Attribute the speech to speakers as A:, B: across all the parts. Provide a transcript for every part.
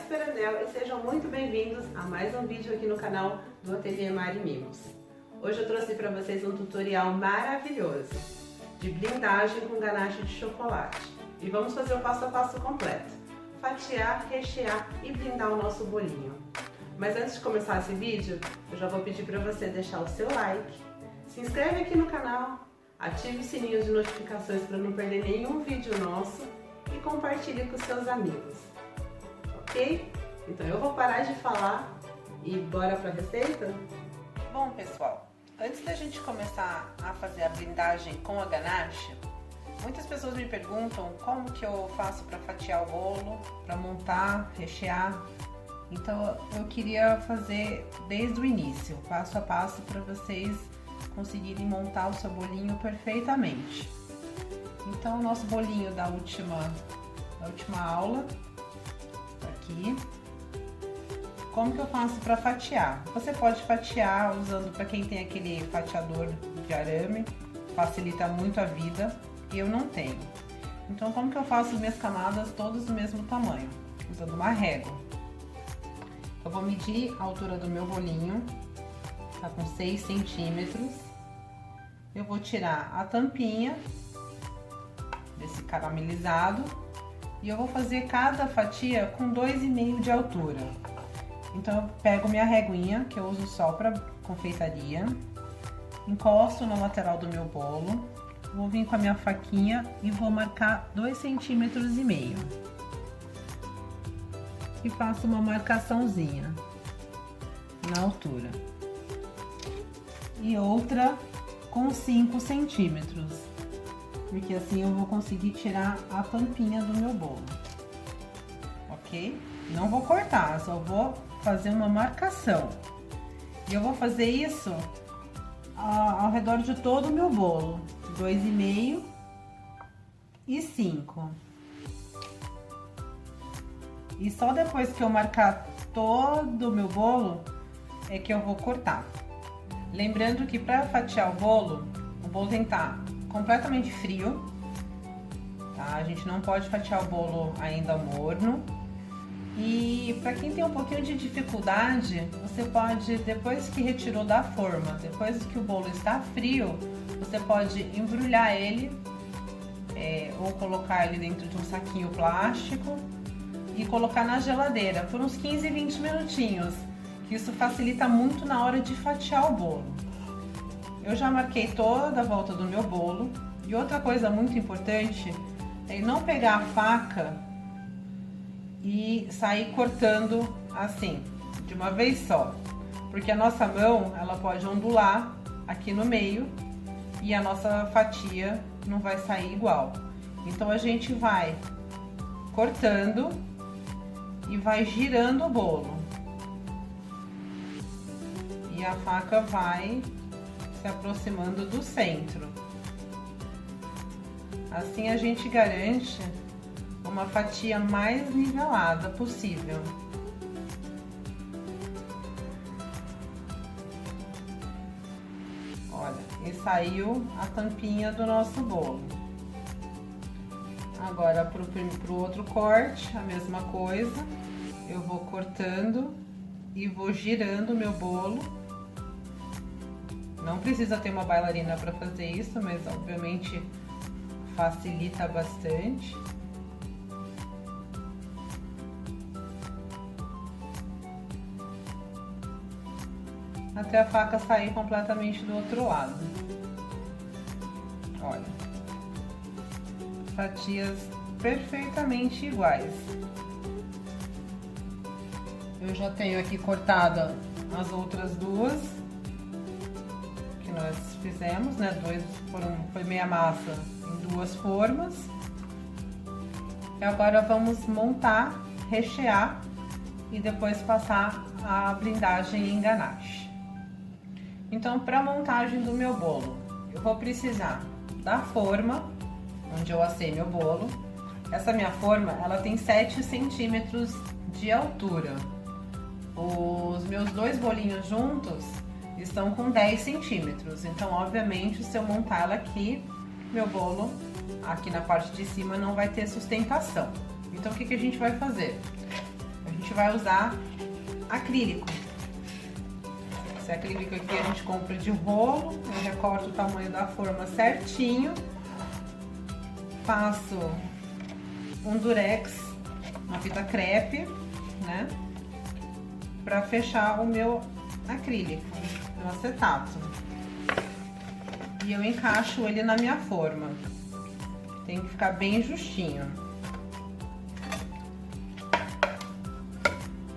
A: Perenel e sejam muito bem-vindos a mais um vídeo aqui no canal do Ateliê Mari Mimos. Hoje eu trouxe para vocês um tutorial maravilhoso de blindagem com ganache de chocolate. E vamos fazer o passo a passo completo: fatiar, rechear e blindar o nosso bolinho. Mas antes de começar esse vídeo, eu já vou pedir para você deixar o seu like, se inscreve aqui no canal, ative o sininho de notificações para não perder nenhum vídeo nosso e compartilhe com seus amigos. Ok? Então eu vou parar de falar e bora para a receita? Bom, pessoal, antes da gente começar a fazer a blindagem com a ganache, muitas pessoas me perguntam como que eu faço para fatiar o bolo, para montar, rechear. Então eu queria fazer desde o início, passo a passo, para vocês conseguirem montar o seu bolinho perfeitamente. Então o nosso bolinho da última aula tá aqui. Como que eu faço para fatiar? Você pode fatiar usando, para quem tem aquele fatiador de arame, facilita muito a vida. Eu não tenho. Então como que eu faço minhas camadas todas do mesmo tamanho? Usando uma régua. Eu vou medir a altura do meu bolinho, tá com 6 centímetros. Eu vou tirar a tampinha desse caramelizado e eu vou fazer cada fatia com 2,5 de altura. Então eu pego minha reguinha, que eu uso só para confeitaria, encosto na lateral do meu bolo, vou vir com a minha faquinha e vou marcar 2,5 centímetros e faço uma marcaçãozinha na altura e outra com 5 centímetros, porque assim eu vou conseguir tirar a tampinha do meu bolo, ok? Não vou cortar, só vou fazer uma marcação. E eu vou fazer isso ao redor de todo o meu bolo, 2,5 e 5. E só depois que eu marcar todo o meu bolo é que eu vou cortar. Lembrando que para fatiar o bolo tem que estar completamente frio, tá? A gente não pode fatiar o bolo ainda morno. E para quem tem um pouquinho de dificuldade, você pode, depois que retirou da forma, depois que o bolo está frio, você pode embrulhar ele ou colocar ele dentro de um saquinho plástico e colocar na geladeira por uns 15, 20 minutinhos, que isso facilita muito na hora de fatiar o bolo. Eu já marquei toda a volta do meu bolo. E outra coisa muito importante é não pegar a faca e sair cortando assim, de uma vez só. Porque a nossa mão, ela pode ondular aqui no meio e a nossa fatia não vai sair igual. Então a gente vai cortando e vai girando o bolo. E a faca vai se aproximando do centro. Assim a gente garante uma fatia mais nivelada possível. Olha, e saiu a tampinha do nosso bolo. Agora pro outro corte, a mesma coisa. Eu vou cortando e vou girando o meu bolo. Não precisa ter uma bailarina para fazer isso, mas obviamente facilita bastante. Até a faca sair completamente do outro lado. Olha, fatias perfeitamente iguais. Eu já tenho aqui cortada as outras duas que nós fizemos, né? Foi meia massa em 2 formas. E agora vamos montar, rechear e depois passar a blindagem em ganache. Então, para a montagem do meu bolo, eu vou precisar da forma onde eu assei meu bolo. Essa minha forma, ela tem 7 centímetros de altura. Os meus 2 bolinhos juntos estão com 10 centímetros. Então, obviamente, se eu montar ela aqui, meu bolo aqui na parte de cima não vai ter sustentação. Então, o que a gente vai fazer? A gente gente vai usar acrílico. Esse acrílico aqui a gente compra de rolo, eu recorto o tamanho da forma certinho, passo um durex, uma fita crepe, né, para fechar o meu acrílico, no acetato. E eu encaixo ele na minha forma. Tem que ficar bem justinho.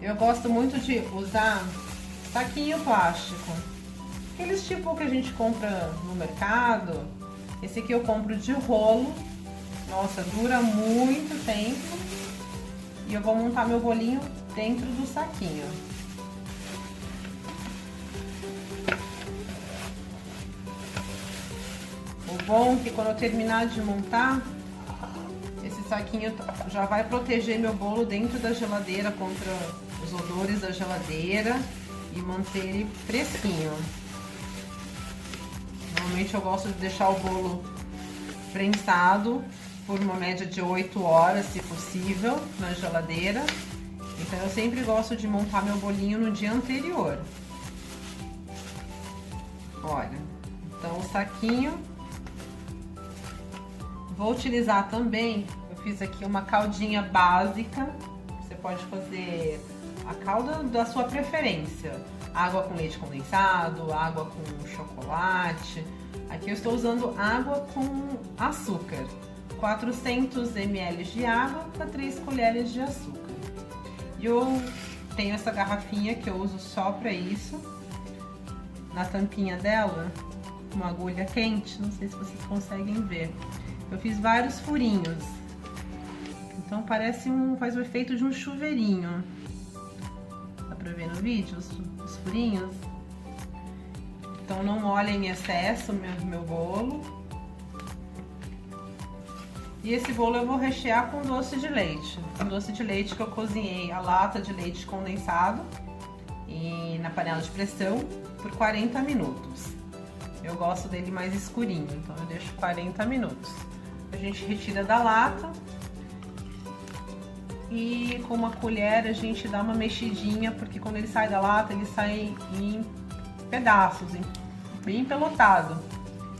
A: Eu gosto muito de usar saquinho plástico. Aqueles tipo que a gente compra no mercado. Esse aqui eu compro de rolo. Nossa, dura muito tempo. E eu vou montar meu bolinho dentro do saquinho. O bom é que quando eu terminar de montar, esse saquinho já vai proteger meu bolo dentro da geladeira contra os odores da geladeira e manter ele fresquinho. Normalmente eu gosto de deixar o bolo prensado por uma média de 8 horas, se possível, na geladeira. Então eu sempre gosto de montar meu bolinho no dia anterior. Olha, então o saquinho. Vou utilizar também, eu fiz aqui uma caldinha básica. Você pode fazer a calda da sua preferência. Água com leite condensado, água com chocolate. Aqui eu estou usando água com açúcar. 400 ml de água para 3 colheres de açúcar. E eu tenho essa garrafinha que eu uso só para isso. Na tampinha dela, uma agulha quente, não sei se vocês conseguem ver. Eu fiz vários furinhos. Então faz o efeito de um chuveirinho. Dá pra ver no vídeo os furinhos? Então não molha em excesso meu bolo. E esse bolo eu vou rechear com doce de leite. Um doce de leite que eu cozinhei a lata de leite condensado e na panela de pressão por 40 minutos. Eu gosto dele mais escurinho, então eu deixo 40 minutos. A gente retira da lata e com uma colher a gente dá uma mexidinha, porque quando ele sai da lata, ele sai em pedaços, bem empelotado.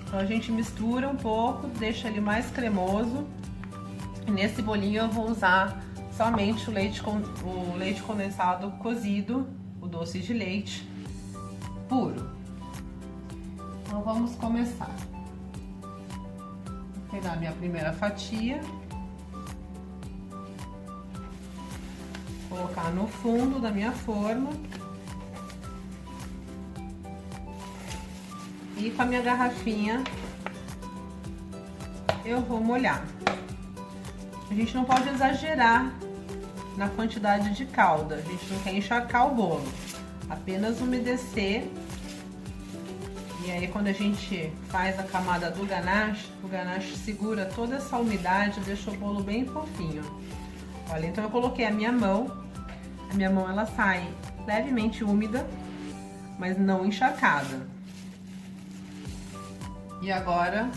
A: Então a gente mistura um pouco, deixa ele mais cremoso. E nesse bolinho eu vou usar somente o leite condensado cozido, o doce de leite puro. Então vamos começar. Vou pegar minha primeira fatia, colocar no fundo da minha forma e com a minha garrafinha eu vou molhar. A gente não pode exagerar na quantidade de calda, a gente não quer encharcar o bolo, apenas umedecer. E aí quando a gente faz a camada do ganache, o ganache segura toda essa umidade e deixa o bolo bem fofinho. Olha, então eu coloquei a minha mão ela sai levemente úmida, mas não encharcada. E agora,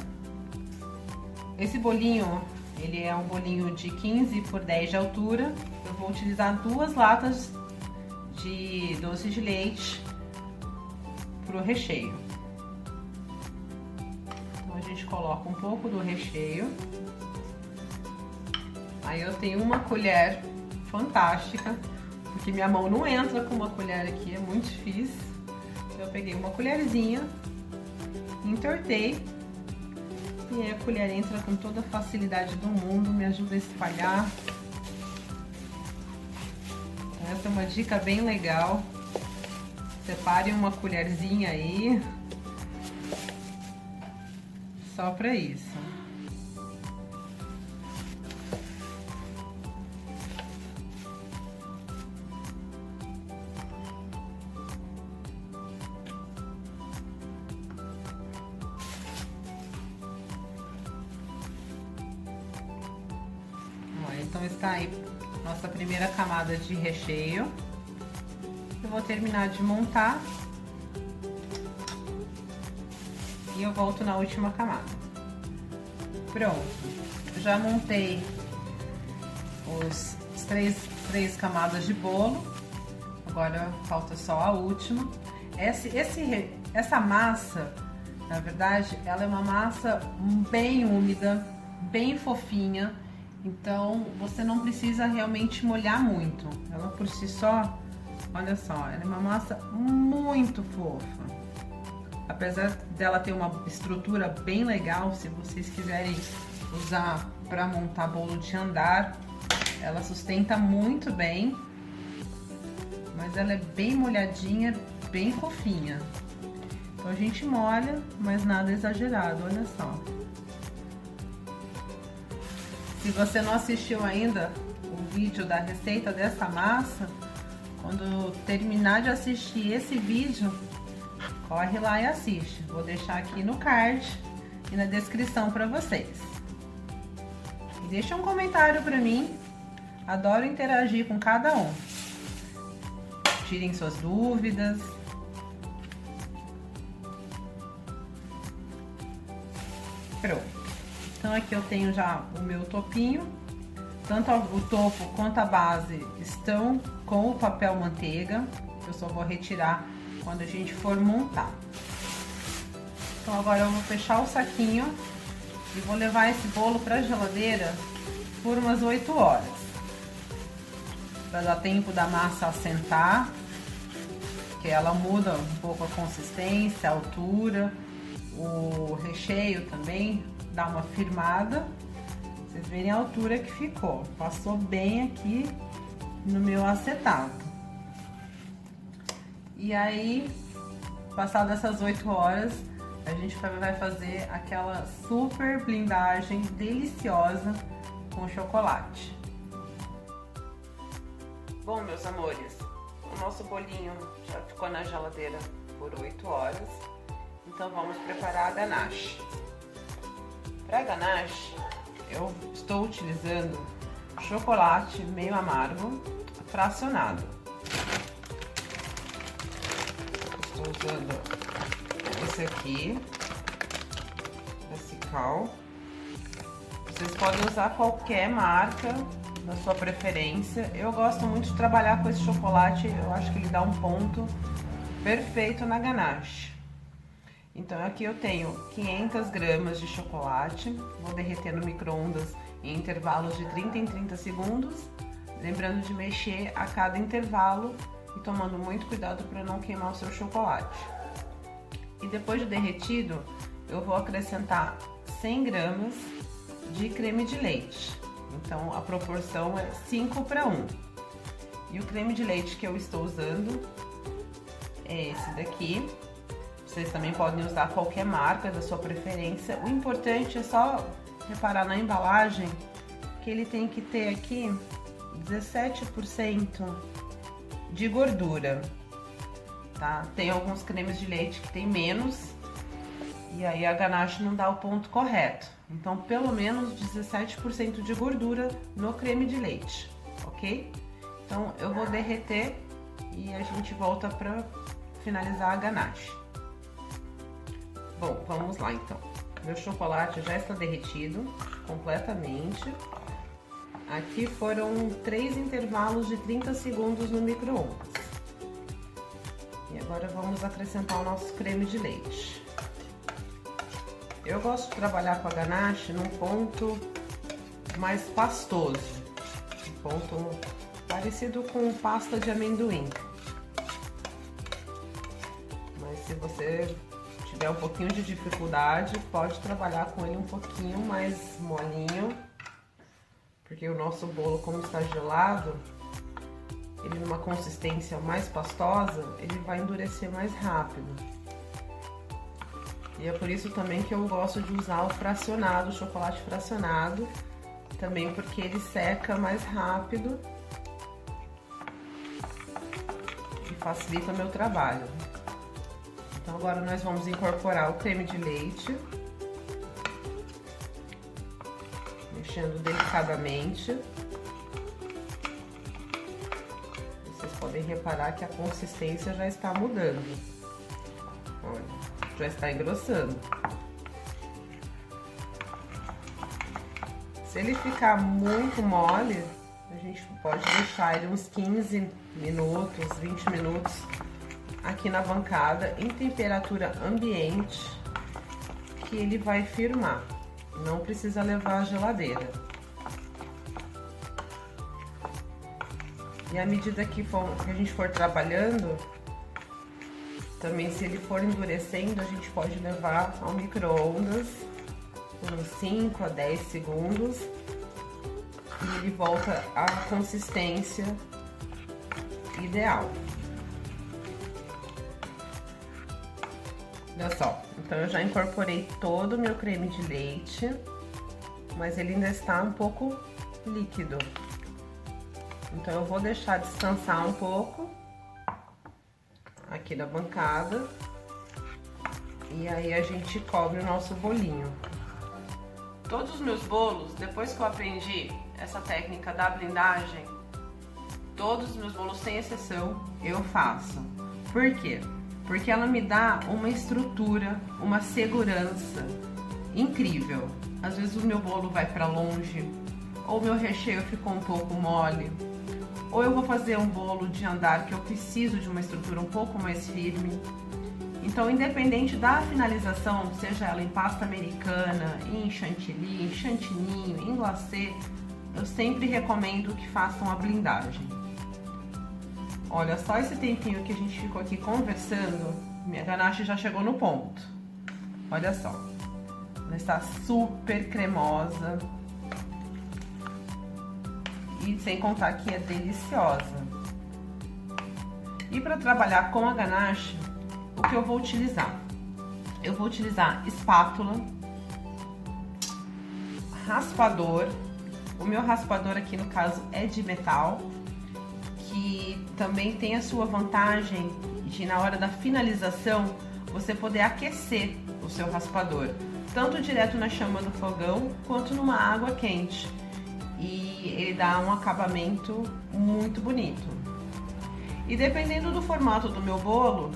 A: esse bolinho, ele é um bolinho de 15 por 10 de altura. Eu vou utilizar 2 latas de doce de leite para o recheio. Então a gente coloca um pouco do recheio. Aí eu tenho uma colher fantástica, porque minha mão não entra com uma colher aqui, é muito difícil. Então eu peguei uma colherzinha, entortei, e aí a colher entra com toda a facilidade do mundo, me ajuda a espalhar. Então essa é uma dica bem legal. Separe uma colherzinha aí, só para isso. Então está aí nossa primeira camada de recheio. Eu vou terminar de montar e eu volto na última camada. Pronto, já montei os 3 3 camadas de bolo. Agora falta só a última. Essa massa, na verdade, ela é uma massa bem úmida, bem fofinha. Então você não precisa realmente molhar muito. Ela por si só, olha só, ela é uma massa muito fofa. Apesar dela ter uma estrutura bem legal, se vocês quiserem usar para montar bolo de andar, ela sustenta muito bem, mas ela é bem molhadinha, bem fofinha. Então a gente molha, mas nada exagerado, olha só. Se você não assistiu ainda o vídeo da receita dessa massa, quando terminar de assistir esse vídeo, corre lá e assiste. Vou deixar aqui no card e na descrição para vocês. E deixa um comentário para mim. Adoro interagir com cada um. Tirem suas dúvidas. Pronto. Então aqui eu tenho já o meu topinho. Tanto o topo quanto a base estão com o papel manteiga. Eu só vou retirar quando a gente for montar. Então agora eu vou fechar o saquinho e vou levar esse bolo para a geladeira por umas 8 horas. Para dar tempo da massa assentar, que ela muda um pouco a consistência, a altura, o recheio também dá uma firmada. Vocês verem a altura que ficou, passou bem aqui no meu acetato. E aí, passadas essas 8 horas, a gente vai fazer aquela super blindagem deliciosa com chocolate. Bom, meus amores, o nosso bolinho já ficou na geladeira por 8 horas, então vamos preparar a ganache. Para a ganache, eu estou utilizando chocolate meio amargo fracionado. Estou usando esse aqui, esse cal. Vocês podem usar qualquer marca da sua preferência. Eu gosto muito de trabalhar com esse chocolate, eu acho que ele dá um ponto perfeito na ganache. Então aqui eu tenho 500 gramas de chocolate, vou derreter no micro-ondas em intervalos de 30 em 30 segundos, lembrando de mexer a cada intervalo e tomando muito cuidado para não queimar o seu chocolate. E depois de derretido, eu vou acrescentar 100 gramas de creme de leite. Então a proporção é 5:1. E o creme de leite que eu estou usando é esse daqui. Vocês também podem usar qualquer marca da sua preferência. O importante é só reparar na embalagem que ele tem que ter aqui 17% de gordura, tá? Tem alguns cremes de leite que tem menos e aí a ganache não dá o ponto correto. Então, pelo menos 17% de gordura no creme de leite, ok? Então, eu vou derreter e a gente volta para finalizar a ganache. Bom, vamos lá então. Meu chocolate já está derretido completamente. Aqui foram 3 intervalos de 30 segundos no micro-ondas. E agora vamos acrescentar o nosso creme de leite. Eu gosto de trabalhar com a ganache num ponto mais pastoso, um ponto parecido com pasta de amendoim. Mas se você tiver um pouquinho de dificuldade, pode trabalhar com ele um pouquinho mais molinho, porque o nosso bolo, como está gelado, ele numa consistência mais pastosa, ele vai endurecer mais rápido. E é por isso também que eu gosto de usar o fracionado, o chocolate fracionado, também porque ele seca mais rápido e facilita o meu trabalho. Então agora nós vamos incorporar o creme de leite, mexendo delicadamente. Vocês podem reparar que a consistência já está mudando. Olha, já está engrossando. Se ele ficar muito mole, a gente pode deixar ele uns 15 minutos, 20 minutos aqui na bancada em temperatura ambiente, que ele vai firmar. Não precisa levar à geladeira. E à medida que a gente for trabalhando, também se ele for endurecendo, a gente pode levar ao micro-ondas por uns 5 a 10 segundos e ele volta à consistência ideal. Olha só, então eu já incorporei todo o meu creme de leite, mas ele ainda está um pouco líquido. Então eu vou deixar descansar um pouco aqui da bancada e aí a gente cobre o nosso bolinho. Todos os meus bolos, depois que eu aprendi essa técnica da blindagem, todos os meus bolos, sem exceção, eu faço. Por quê? Porque ela me dá uma estrutura, uma segurança incrível. Às vezes o meu bolo vai para longe, ou o meu recheio ficou um pouco mole, ou eu vou fazer um bolo de andar que eu preciso de uma estrutura um pouco mais firme. Então, independente da finalização, seja ela em pasta americana, em chantilly, em chantininho, em glacê, eu sempre recomendo que façam a blindagem. Olha, só esse tempinho que a gente ficou aqui conversando, minha ganache já chegou no ponto. Olha só, ela está super cremosa. E sem contar que é deliciosa. E para trabalhar com a ganache, o que eu vou utilizar? Eu vou utilizar espátula, raspador. O meu raspador aqui no caso é de metal, que também tem a sua vantagem de, na hora da finalização, você poder aquecer o seu raspador, tanto direto na chama do fogão, quanto numa água quente. E ele dá um acabamento muito bonito. E dependendo do formato do meu bolo,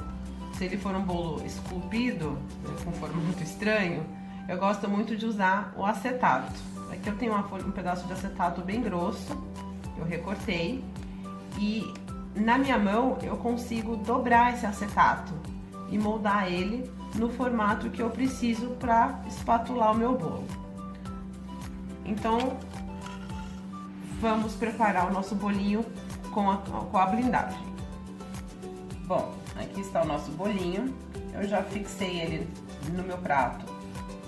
A: se ele for um bolo esculpido, com formato estranho, eu gosto muito de usar o acetato. Aqui eu tenho um pedaço de acetato bem grosso, eu recortei, e na minha mão eu consigo dobrar esse acetato e moldar ele no formato que eu preciso para espatular o meu bolo. Então, vamos preparar o nosso bolinho com a blindagem. Bom, aqui está o nosso bolinho. Eu já fixei ele no meu prato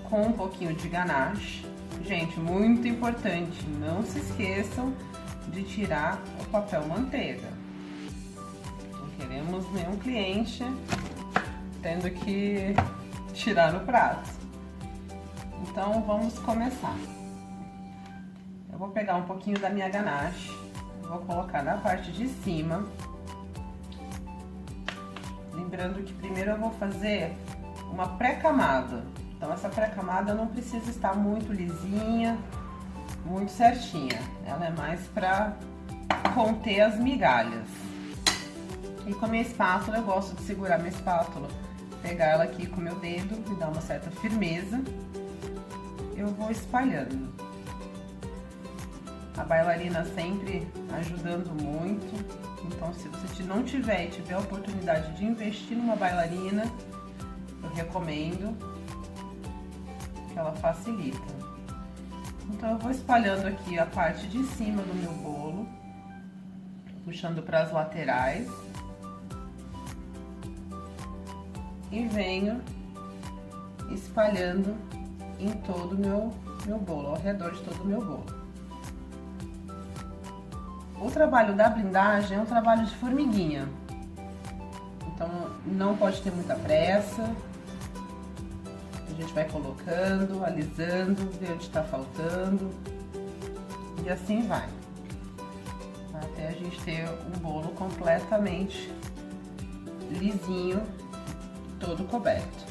A: com um pouquinho de ganache. Gente, muito importante, não se esqueçam de tirar o papel manteiga. Não queremos nenhum cliente tendo que tirar no prato. Então, vamos começar. Eu vou pegar um pouquinho da minha ganache, vou colocar na parte de cima. Lembrando que primeiro eu vou fazer uma pré-camada. Então essa pré-camada não precisa estar muito lisinha, muito certinha. Ela é mais para conter as migalhas. E com a minha espátula, eu gosto de segurar minha espátula, pegar ela aqui com o meu dedo, me dá uma certa firmeza. Eu vou espalhando. A bailarina sempre ajudando muito. Então, se você não tiver e tiver a oportunidade de investir numa bailarina, eu recomendo, que ela facilita. Então, eu vou espalhando aqui a parte de cima do meu bolo, puxando para as laterais. E venho espalhando em todo o meu bolo, ao redor de todo o meu bolo. O trabalho da blindagem é um trabalho de formiguinha, então não pode ter muita pressa. A gente vai colocando, alisando, ver onde está faltando e assim vai, até a gente ter um bolo completamente lisinho, todo coberto.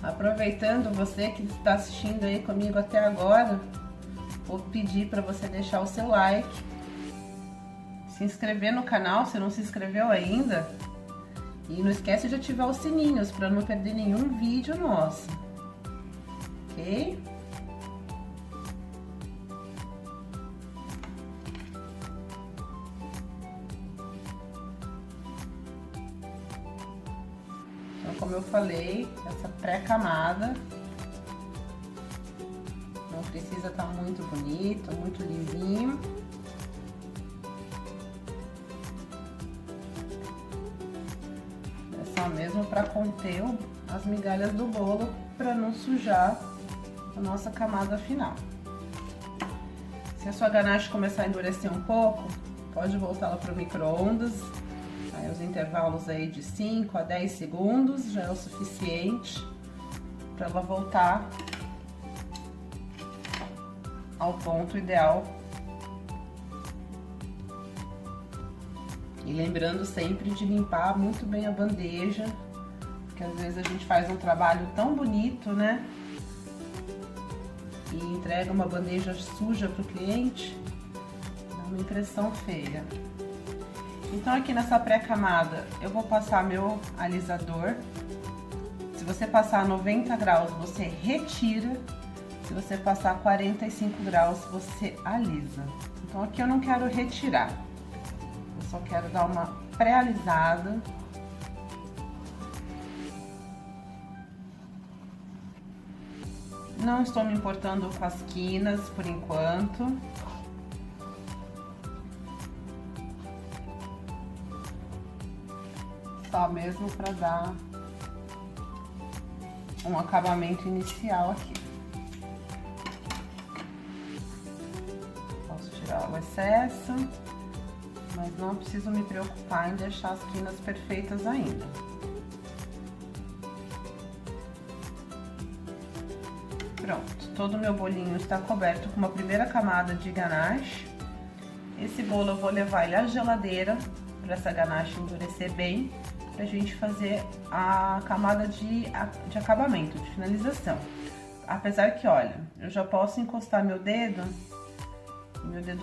A: Aproveitando, você que está assistindo aí comigo até agora, vou pedir para você deixar o seu like, se inscrever no canal se não se inscreveu ainda, e não esquece de ativar os sininhos para não perder nenhum vídeo nosso, ok? como eu falei, essa pré-camada não precisa estar muito bonito, muito lisinho. É só mesmo para conter as migalhas do bolo, para não sujar a nossa camada final. Se a sua ganache começar a endurecer um pouco, pode voltar ela para o micro-ondas. Aí os intervalos aí de 5 a 10 segundos já é o suficiente para ela voltar ao ponto ideal. E lembrando sempre de limpar muito bem a bandeja, porque às vezes a gente faz um trabalho tão bonito, né? E entrega uma bandeja suja para o cliente, dá uma impressão feia. Então aqui nessa pré-camada eu vou passar meu alisador. Se você passar a 90 graus, você retira. Se você passar a 45 graus, você alisa. Então aqui eu não quero retirar, eu só quero dar uma pré-alisada. Não estou me importando com as quinas por enquanto. Só mesmo para dar um acabamento inicial aqui. Posso tirar o excesso, mas não preciso me preocupar em deixar as quinas perfeitas ainda. Pronto, todo o meu bolinho está coberto com uma primeira camada de ganache. Esse bolo eu vou levar ele à geladeira para essa ganache endurecer bem, pra gente fazer a camada de acabamento, de finalização. Apesar que, olha, eu já posso encostar meu dedo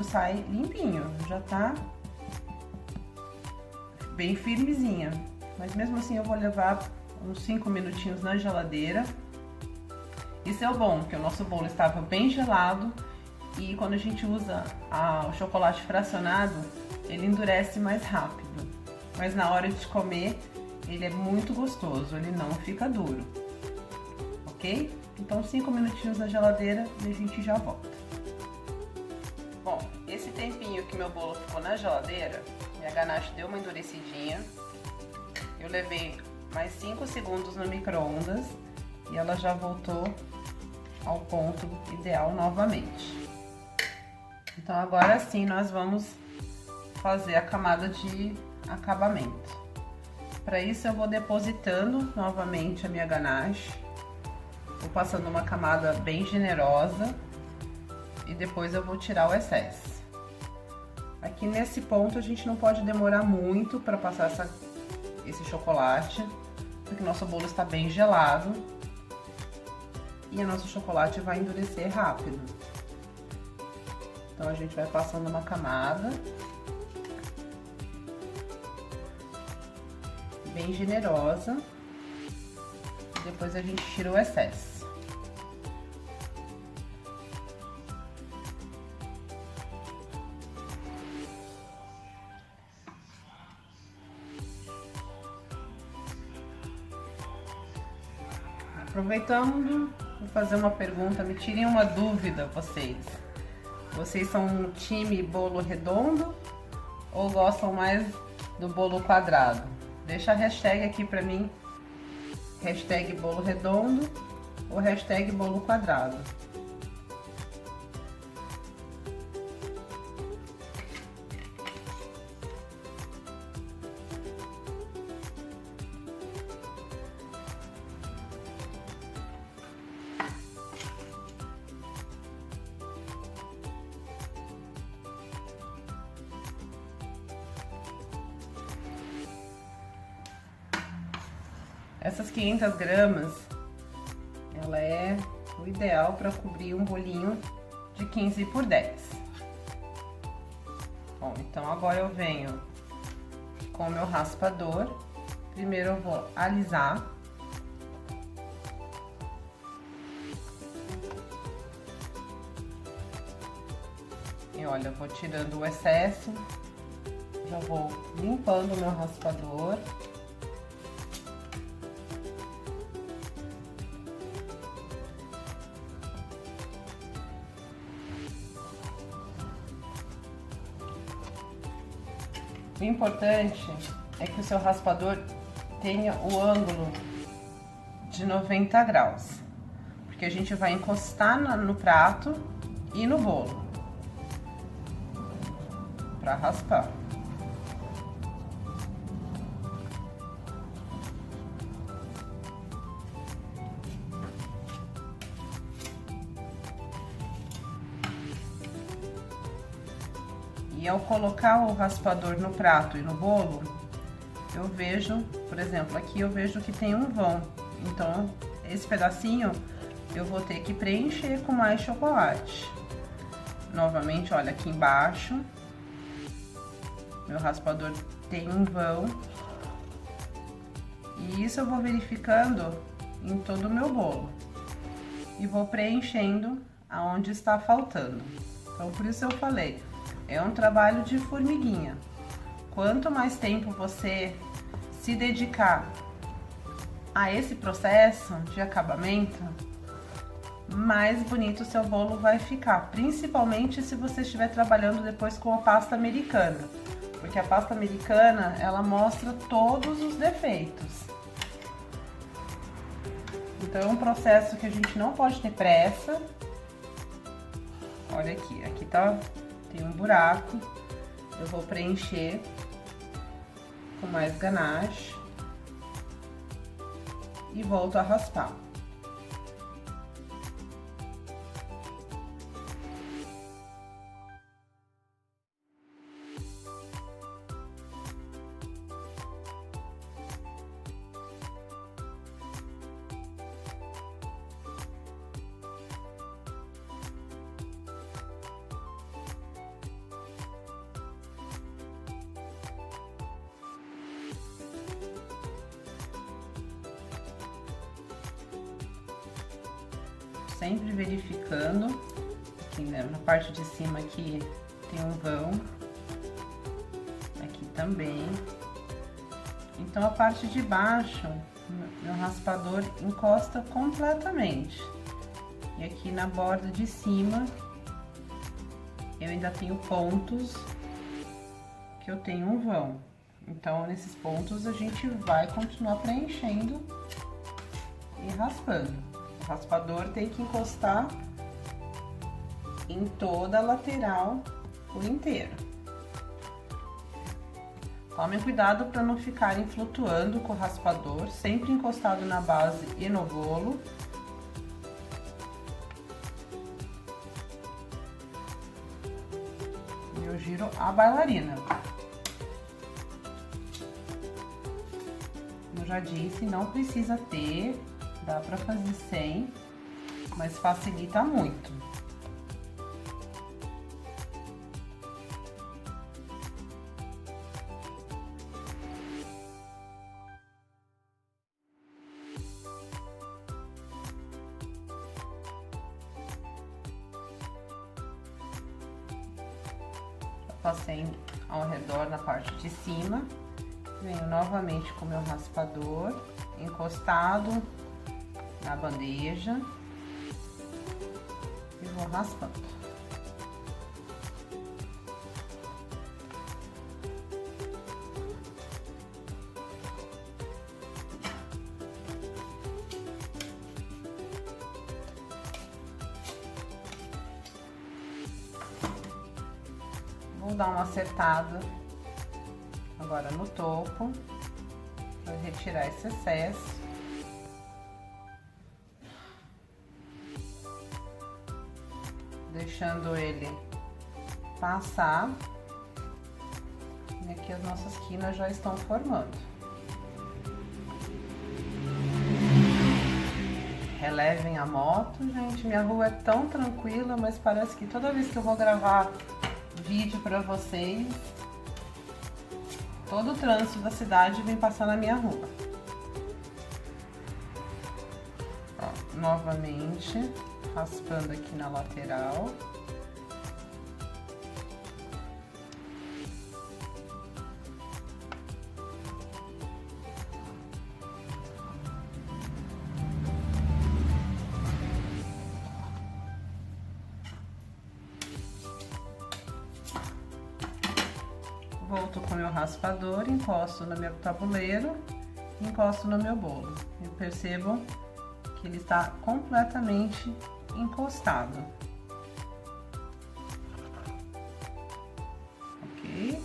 A: sai limpinho, já tá bem firmezinha. Mas mesmo assim eu vou levar uns 5 minutinhos na geladeira. Isso é o bom, porque o nosso bolo estava bem gelado e quando a gente usa o chocolate fracionado, ele endurece mais rápido. Mas na hora de comer, ele é muito gostoso, ele não fica duro, ok? Então 5 minutinhos na geladeira e a gente já volta. Bom, esse tempinho que meu bolo ficou na geladeira, minha ganache deu uma endurecidinha. Eu levei mais 5 segundos no micro-ondas e ela já voltou ao ponto ideal novamente. Então agora sim nós vamos fazer a camada de acabamento. Para isso eu vou depositando novamente a minha ganache, vou passando uma camada bem generosa e depois eu vou tirar o excesso. Aqui nesse ponto a gente não pode demorar muito para passar esse chocolate, porque nosso bolo está bem gelado e o nosso chocolate vai endurecer rápido. Então a gente vai passando uma camada bem generosa, depois a gente tira o excesso. Aproveitando, vou fazer uma pergunta, me tirem uma dúvida vocês. Vocês são um time bolo redondo ou gostam mais do bolo quadrado? Deixa a hashtag aqui pra mim, hashtag bolo redondo ou hashtag bolo quadrado. Essas 500 gramas, ela é o ideal para cobrir um bolinho de 15 por 10. Bom, então agora eu venho com o meu raspador. Primeiro eu vou alisar. E olha, eu vou tirando o excesso, já vou limpando o meu raspador. O importante é que o seu raspador tenha o ângulo de 90 graus, porque a gente vai encostar no prato e no bolo para raspar. E ao colocar o raspador no prato e no bolo, eu vejo, por exemplo, aqui eu vejo que tem um vão. Então, esse pedacinho eu vou ter que preencher com mais chocolate. Novamente, olha, aqui embaixo, meu raspador tem um vão. E isso eu vou verificando em todo o meu bolo. E vou preenchendo aonde está faltando. Então, por isso eu falei, é um trabalho de formiguinha. Quanto mais tempo você se dedicar a esse processo de acabamento, mais bonito o seu bolo vai ficar. Principalmente se você estiver trabalhando depois com a pasta americana. Porque a pasta americana, ela mostra todos os defeitos. Então é um processo que a gente não pode ter pressa. Olha aqui, aqui tá, tem um buraco. Eu vou preencher com mais ganache e volto a raspar. Sempre verificando, aqui, né, na parte de cima aqui tem um vão, aqui também. Então a parte de baixo, meu raspador encosta completamente. E aqui na borda de cima, eu ainda tenho pontos que eu tenho um vão. Então nesses pontos a gente vai continuar preenchendo e raspando. O raspador tem que encostar em toda a lateral por inteiro. Tomem cuidado para não ficarem flutuando com o raspador, sempre encostado na base e no bolo. Eu giro a bailarina. Como eu já disse, não precisa ter. Dá pra fazer sem, mas facilita muito. Já passei ao redor na parte de cima. Venho novamente com o meu raspador encostado na bandeja e vou raspando. Vou dar uma acertada agora no topo para retirar esse excesso. Deixando ele passar. E aqui as nossas quinas já estão formando. Relevem a moto, gente. Minha rua é tão tranquila, mas parece que toda vez que eu vou gravar vídeo pra vocês, todo o trânsito da cidade vem passar na minha rua. Ó, novamente, raspando aqui na lateral. Volto com meu raspador, encosto no meu tabuleiro, encosto no meu bolo. E percebam que ele está completamente encostado. Ok?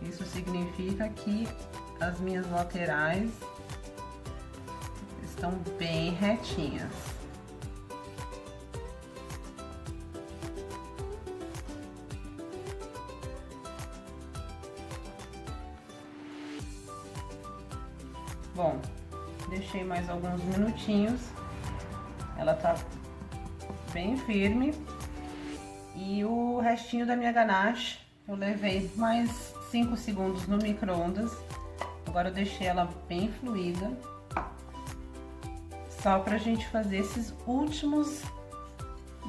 A: Isso significa que as minhas laterais estão bem retinhas. Bom, deixei mais alguns minutinhos, ela tá bem firme, e o restinho da minha ganache eu levei mais 5 segundos no micro-ondas. Agora eu deixei ela bem fluida, só pra gente fazer esses últimos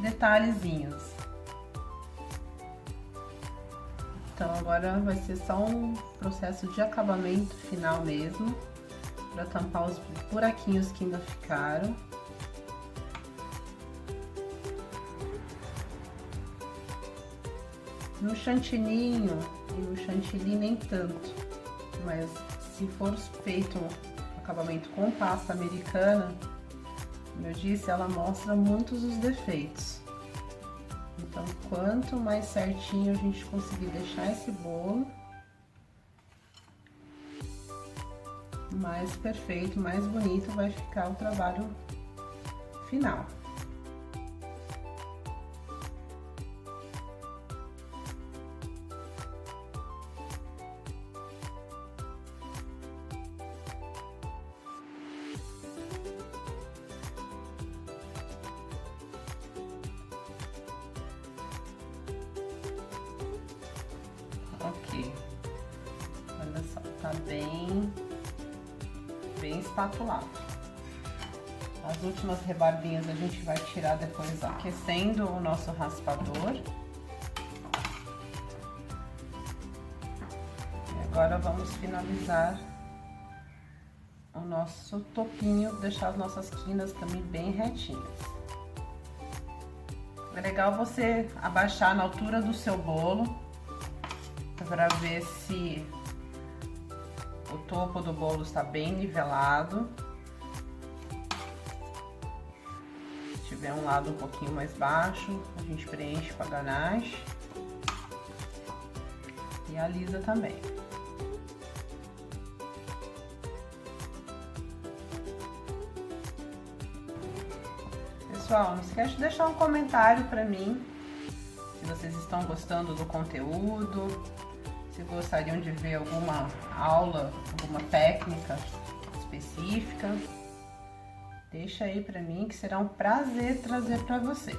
A: detalhezinhos. Então agora vai ser só um processo de acabamento final mesmo, para tampar os buraquinhos que ainda ficaram. No chantininho e no chantilly nem tanto, mas se for feito um acabamento com pasta americana, como eu disse, ela mostra muitos os defeitos. Então, quanto mais certinho a gente conseguir deixar esse bolo, mais perfeito, mais bonito vai ficar o trabalho final. Ok, olha só, tá bem espatulado. As últimas rebarbinhas a gente vai tirar depois aquecendo o nosso raspador. E agora vamos finalizar o nosso topinho, deixar as nossas quinas também bem retinhas. É legal você abaixar na altura do seu bolo para ver se o topo do bolo está bem nivelado. Se tiver um lado um pouquinho mais baixo, a gente preenche com a ganache e alisa também. Pessoal, não esquece de deixar um comentário para mim se vocês estão gostando do conteúdo, se gostariam de ver alguma aula, alguma técnica específica. Deixa aí pra mim que será um prazer trazer para vocês.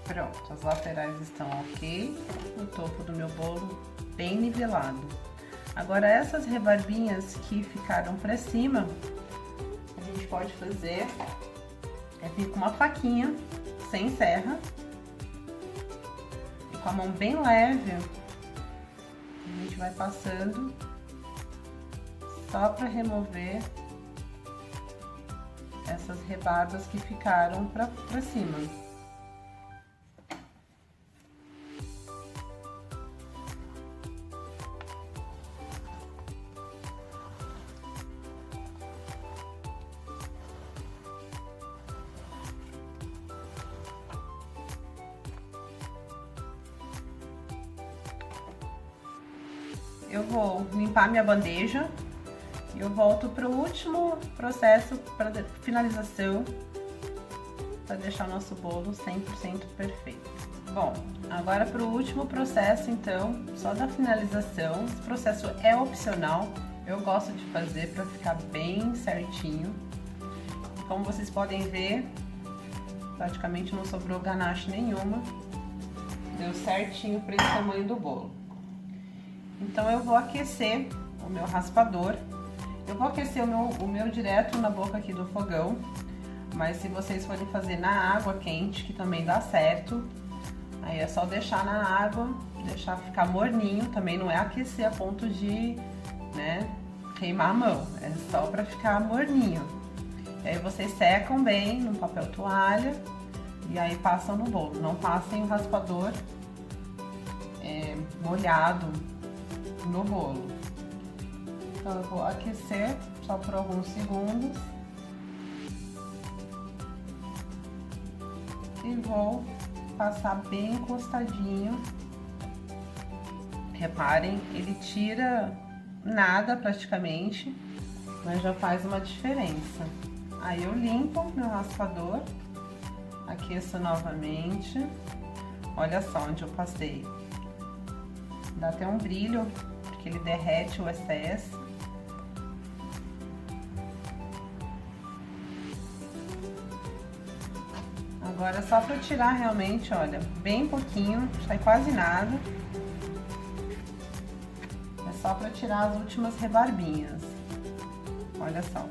A: Pronto, as laterais estão ok, o topo do meu bolo bem nivelado. Agora essas rebarbinhas que ficaram pra cima, a gente pode fazer vir com uma faquinha sem serra e com a mão bem leve, a gente vai passando só para remover essas rebarbas que ficaram pra cima. Eu vou limpar minha bandeja e eu volto para o último processo para finalização, para deixar o nosso bolo 100% perfeito. Bom, agora para o último processo, então, só da finalização. Esse processo é opcional, eu gosto de fazer para ficar bem certinho. Como vocês podem ver, praticamente não sobrou ganache nenhuma, deu certinho para esse tamanho do bolo. Então eu vou aquecer o meu raspador. Eu vou aquecer o meu direto na boca aqui do fogão, mas se vocês forem fazer na água quente, que também dá certo, aí é só deixar na água deixar ficar morninho, também não é aquecer a ponto de, né, queimar a mão, é só para ficar morninho. E aí vocês secam bem no papel toalha e aí passam no bolo. Não passem o raspador molhado no bolo. Então eu vou aquecer só por alguns segundos e vou passar bem encostadinho. Reparem, ele tira nada praticamente, mas já faz uma diferença. Aí eu limpo meu raspador, aqueço novamente. Olha só onde eu passei. Dá até um brilho, porque ele derrete o excesso. Agora é só para tirar realmente, olha, bem pouquinho, sai quase nada. É só para tirar as últimas rebarbinhas. Olha só.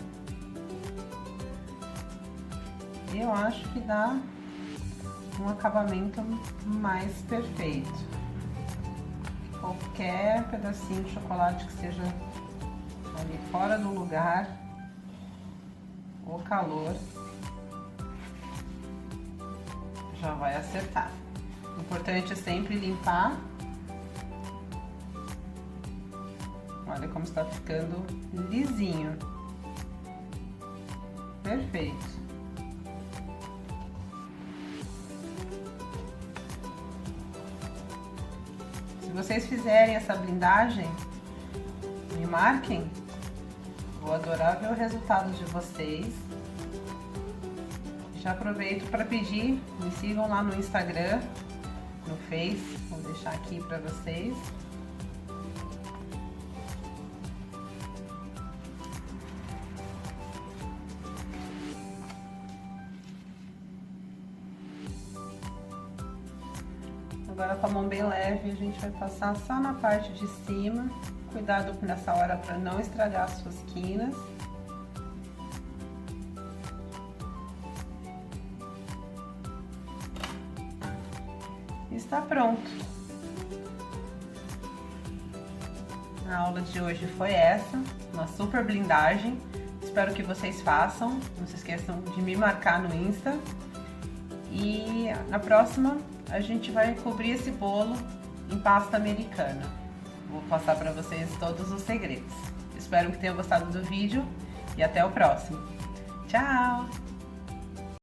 A: Eu acho que dá um acabamento mais perfeito. Qualquer pedacinho de chocolate que esteja ali fora do lugar, o calor já vai acertar. O importante é sempre limpar. Olha como está ficando lisinho. Perfeito. Se vocês fizerem essa blindagem, me marquem. Vou adorar ver o resultado de vocês. Já aproveito para pedir, me sigam lá no Instagram, no Face, vou deixar aqui para vocês. Agora com a mão bem leve, a gente vai passar só na parte de cima. Cuidado nessa hora para não estragar as suas quinas. Está pronto. A aula de hoje foi essa, uma super blindagem. Espero que vocês façam. Não se esqueçam de me marcar no Insta. E na próxima a gente vai cobrir esse bolo em pasta americana. Vou passar para vocês todos os segredos. Espero que tenham gostado do vídeo e até o próximo. Tchau!